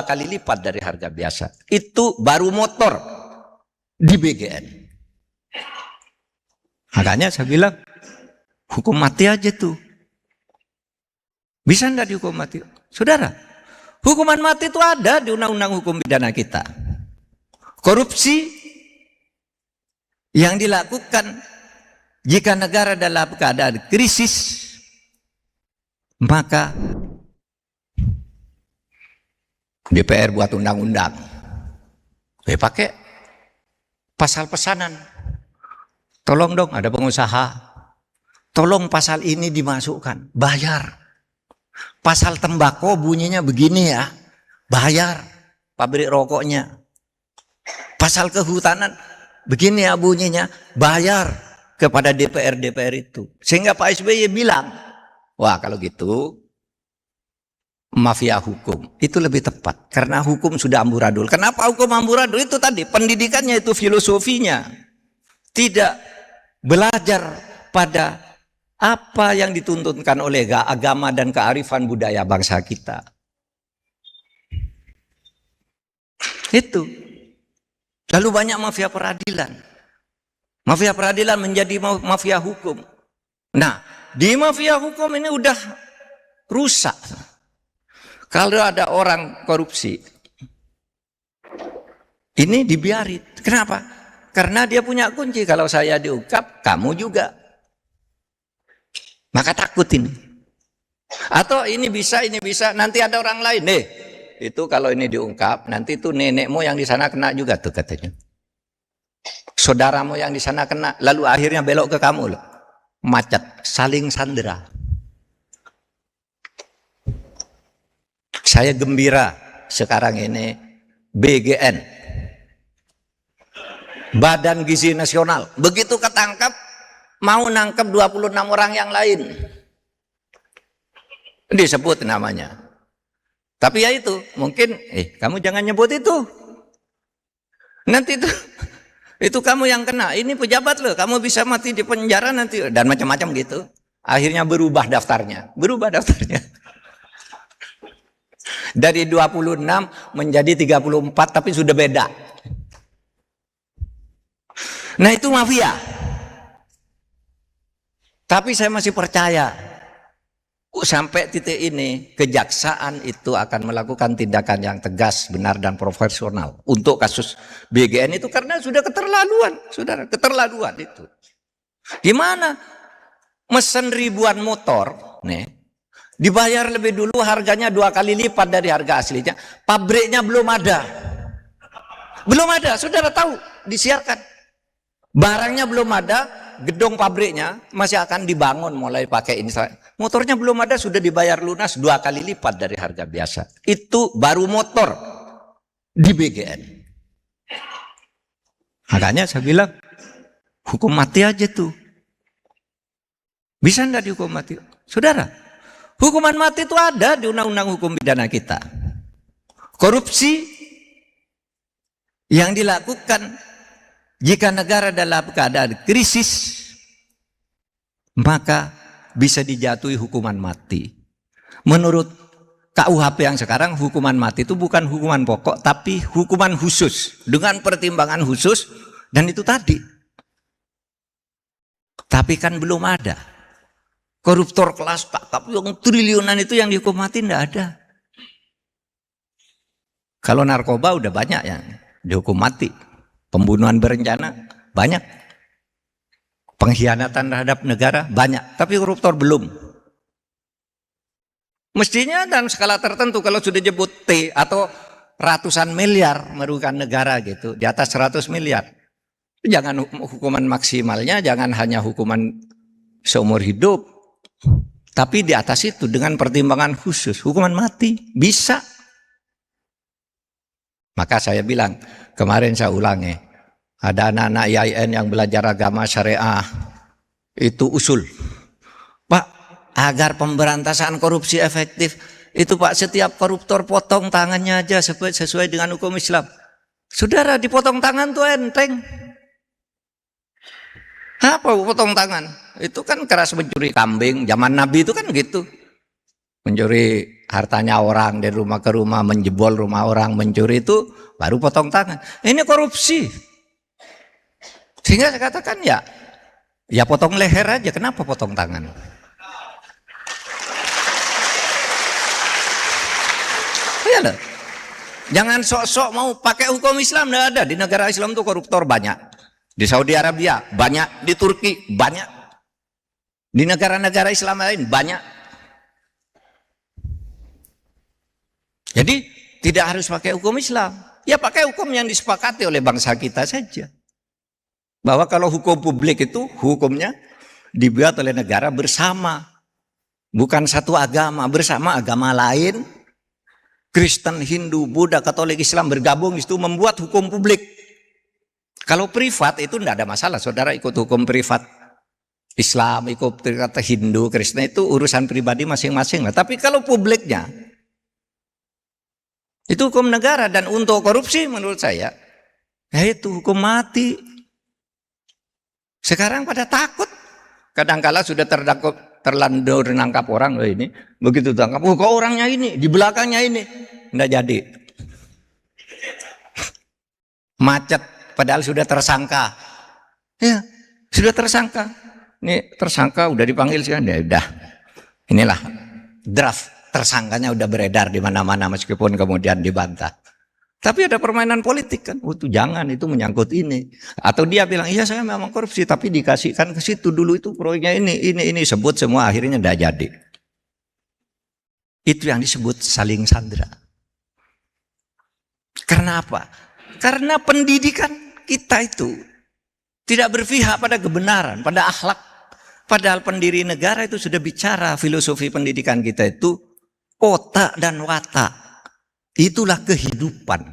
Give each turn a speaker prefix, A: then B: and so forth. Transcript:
A: kali lipat dari harga biasa. Itu baru motor di BGN. Makanya saya bilang, hukum mati aja tuh. Bisa enggak dihukum mati? Saudara, hukuman mati itu ada di undang-undang hukum pidana kita. Korupsi yang dilakukan jika negara dalam keadaan krisis, maka DPR buat undang-undang. Pakai pasal pesanan. Tolong dong, ada pengusaha. Tolong pasal ini dimasukkan, bayar. Pasal tembakau bunyinya begini ya, bayar pabrik rokoknya. Pasal kehutanan begini ya bunyinya, bayar kepada DPR itu. Sehingga Pak SBY bilang, wah kalau gitu mafia hukum itu lebih tepat karena hukum sudah amburadul. Kenapa hukum amburadul? Itu tadi pendidikannya itu filosofinya tidak belajar pada apa yang dituntutkan oleh agama dan kearifan budaya bangsa kita. Itu. Lalu banyak mafia peradilan. Mafia peradilan menjadi mafia hukum. Nah, di mafia hukum ini udah rusak. Kalau ada orang korupsi, ini dibiarin. Kenapa? Karena dia punya kunci. Kalau saya diungkap, kamu juga. Maka takut ini. Atau ini bisa, nanti ada orang lain. Itu kalau ini diungkap, nanti itu nenekmu yang di sana kena juga tuh katanya. Saudaramu yang di sana kena, lalu akhirnya belok ke kamu loh. Macet, saling sandera. Saya gembira sekarang ini BGN, Badan Gizi Nasional, begitu ketangkap mau nangkep 26 orang yang lain. Disebut namanya. Tapi ya itu, mungkin kamu jangan nyebut itu. Nanti itu kamu yang kena. Ini pejabat loh, kamu bisa mati di penjara nanti dan macam-macam gitu. Akhirnya berubah daftarnya. Dari 26 menjadi 34 tapi sudah beda. Nah, itu mafia. Tapi saya masih percaya sampai titik ini kejaksaan itu akan melakukan tindakan yang tegas, benar dan profesional untuk kasus BGN itu karena sudah keterlaluan, saudara, keterlaluan itu. Gimana mesen ribuan motor, dibayar lebih dulu harganya 2 kali lipat dari harga aslinya, pabriknya belum ada, saudara tahu, disiarkan, barangnya belum ada. Gedung pabriknya masih akan dibangun mulai pakai ini. Motornya belum ada sudah dibayar lunas 2 kali lipat dari harga biasa. Itu baru motor di BGN. Makanya saya bilang hukum mati aja tuh. Bisa enggak dihukum mati? Saudara, hukuman mati itu ada di undang-undang hukum pidana kita. Korupsi yang dilakukan jika negara dalam keadaan krisis, maka bisa dijatuhi hukuman mati. Menurut KUHP yang sekarang, hukuman mati itu bukan hukuman pokok, tapi hukuman khusus. Dengan pertimbangan khusus, dan itu tadi. Tapi kan belum ada. Koruptor kelas kakap yang triliunan itu yang dihukum mati, tidak ada. Kalau narkoba udah banyak yang dihukum mati. Pembunuhan berencana banyak, pengkhianatan terhadap negara banyak, tapi koruptor belum. Mestinya dalam skala tertentu kalau sudah jebut T atau ratusan miliar merugikan negara gitu, di atas 100 miliar, jangan hukuman maksimalnya, jangan hanya hukuman seumur hidup, tapi di atas itu dengan pertimbangan khusus, hukuman mati bisa. Maka saya bilang, kemarin saya ulangi, ada anak-anak IAIN yang belajar agama syariah, itu usul. Pak, agar pemberantasan korupsi efektif, itu Pak setiap koruptor potong tangannya aja sesuai dengan hukum Islam. Saudara, dipotong tangan tuh enteng. Apa potong tangan? Itu kan keras mencuri kambing, zaman Nabi itu kan gitu. Mencuri hartanya orang dari rumah ke rumah, menjebol rumah orang, mencuri itu baru potong tangan. Ini korupsi. Sehingga saya katakan ya potong leher aja, kenapa potong tangan? Iya loh. Jangan sok-sok mau pakai hukum Islam, nggak ada. Di negara Islam tuh koruptor banyak. Di Saudi Arabia banyak, di Turki banyak, di negara-negara Islam lain banyak. Jadi tidak harus pakai hukum Islam. Ya pakai hukum yang disepakati oleh bangsa kita saja. Bahwa kalau hukum publik itu hukumnya dibuat oleh negara bersama. Bukan satu agama, bersama agama lain. Kristen, Hindu, Buddha, Katolik, Islam bergabung itu membuat hukum publik. Kalau privat itu tidak ada masalah, saudara ikut hukum privat. Islam, ikut kata Hindu, Kristen itu urusan pribadi masing-masing lah. Tapi kalau publiknya, itu hukum negara. Dan untuk korupsi menurut saya, ya itu hukum mati. Sekarang pada takut. Kadangkala sudah terlanjur nangkap orang, loh ini begitu tangkap, kok orangnya ini di belakangnya ini, nggak jadi, macet, padahal sudah tersangka, ya sudah tersangka, ini tersangka udah dipanggil sih, ya udah, inilah draft tersangkanya udah beredar di mana-mana meskipun kemudian dibantah. Tapi ada permainan politik kan, itu jangan, itu menyangkut ini. Atau dia bilang, iya saya memang korupsi, tapi dikasihkan ke situ dulu itu proyeknya ini, sebut semua akhirnya tidak jadi. Itu yang disebut saling sandera. Karena apa? Karena pendidikan kita itu tidak berpihak pada kebenaran, pada akhlak. Padahal pendiri negara itu sudah bicara, filosofi pendidikan kita itu otak dan watak. Itulah kehidupan.